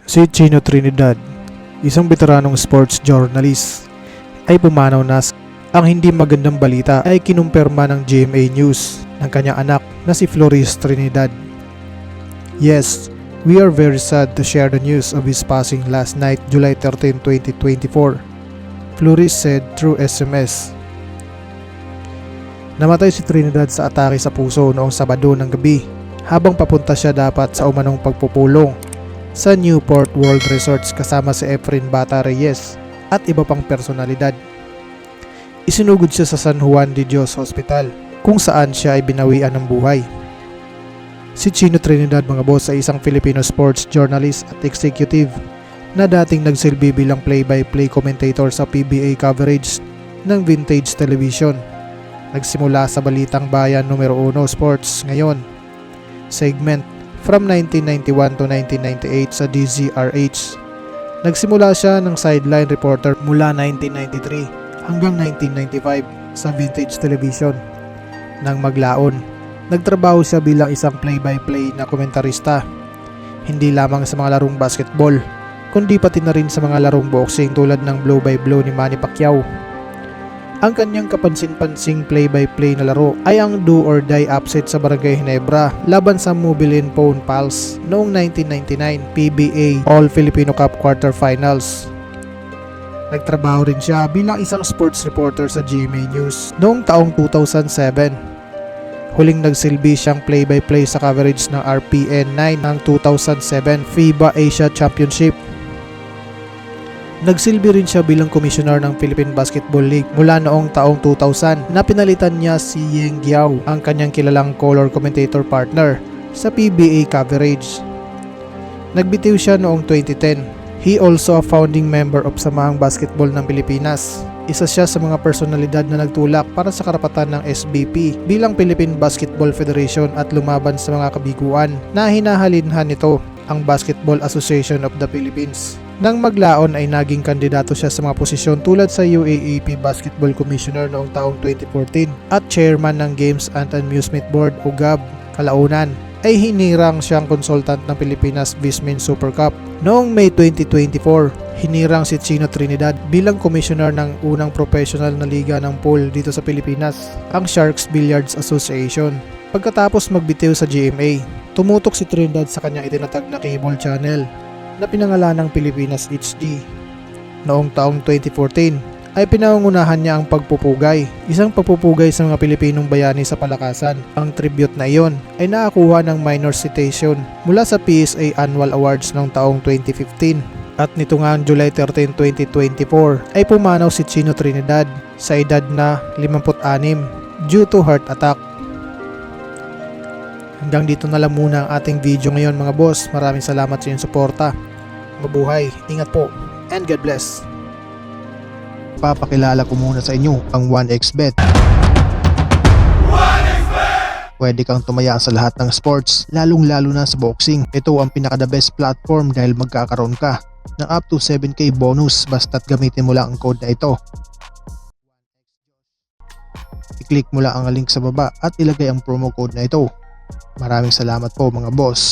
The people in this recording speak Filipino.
Si Chino Trinidad, isang veteranong sports journalist, ay pumanaw na ang hindi magandang balita ay kinumpirma ng GMA News ng kanyang anak na si Floris Trinidad. Yes, we are very sad to share the news of his passing last night, July 13, 2024. Floris said through SMS. Namatay si Trinidad sa atake sa puso noong Sabado ng gabi habang papunta siya dapat sa umanong pagpupulong sa Newport World Resorts kasama si Efren Bata Reyes at iba pang personalidad. Isinugod siya sa San Juan de Dios Hospital kung saan siya ay binawian ng buhay. Si Chino Trinidad, mga boss, ay isang Filipino sports journalist at executive na dating nagsilbi bilang play-by-play commentator sa PBA coverage ng Vintage Television. Nagsimula sa Balitang Bayan numero 1 Sports ngayon segment from 1991 to 1998 sa DZRH. Nagsimula siya ng sideline reporter mula 1993 hanggang 1995 sa Vintage Television. Nang maglaon, nagtrabaho siya bilang isang play-by-play na komentarista, hindi lamang sa mga larong basketball, kundi pati na rin sa mga larong boxing tulad ng blow-by-blow ni Manny Pacquiao. Ang kanyang kapansin-pansing play-by-play na laro ay ang do-or-die upset sa Barangay Ginebra laban sa Mobilin Phone Pals noong 1999 PBA All-Filipino Cup Quarterfinals. Nagtrabaho rin siya bilang isang sports reporter sa GMA News noong taong 2007. Huling nagsilbi siyang play-by-play sa coverage ng RPN 9 ng 2007 FIBA Asia Championship. Nagsilbi rin siya bilang komisyoner ng Philippine Basketball League mula noong taong 2000 na pinalitan niya si Yeng Giao, ang kanyang kilalang color commentator partner sa PBA coverage. Nagbitiw siya noong 2010. He also a founding member of Samahang Basketball ng Pilipinas. Isa siya sa mga personalidad na nagtulak para sa karapatan ng SBP bilang Philippine Basketball Federation at lumaban sa mga kabiguan na hinahalinhan nito, ang Basketball Association of the Philippines. Nang maglaon ay naging kandidato siya sa mga posisyon tulad sa UAAP Basketball Commissioner noong taong 2014 at Chairman ng Games and Amusement Board o GAB. Kalaunan ay hinirang siyang consultant ng Pilipinas Vismin Super Cup. Noong May 2024, hinirang si Chino Trinidad bilang commissioner ng unang professional na liga ng pool dito sa Pilipinas, ang Sharks Billiards Association. Pagkatapos magbitiw sa GMA, tumutok si Trinidad sa kanyang itinatag na cable channel na pinangalanang Pilipinas HD. Noong taong 2014 ay pinangungunahan niya ang pagpupugay, isang pagpupugay sa mga Pilipinong bayani sa palakasan. Ang tribute na iyon ay nakakuha ng minor citation mula sa PSA Annual Awards noong taong 2015. At nito nga ang July 13, 2024 ay pumanaw si Chino Trinidad sa edad na 56 due to heart attack. Hanggang dito na lang muna ang ating video ngayon, mga boss. Maraming salamat sa inyong suporta. Mabuhay, ingat po, and God bless. Papakilala ko muna sa inyo ang 1xBet. Pwede kang tumaya sa lahat ng sports, lalong-lalo na sa boxing. Ito ang pinaka-the best platform dahil magkakaroon ka ng up to 7k bonus basta't gamitin mo lang ang code na ito. I-click mo lang ang link sa baba at ilagay ang promo code na ito. Maraming salamat po, mga boss.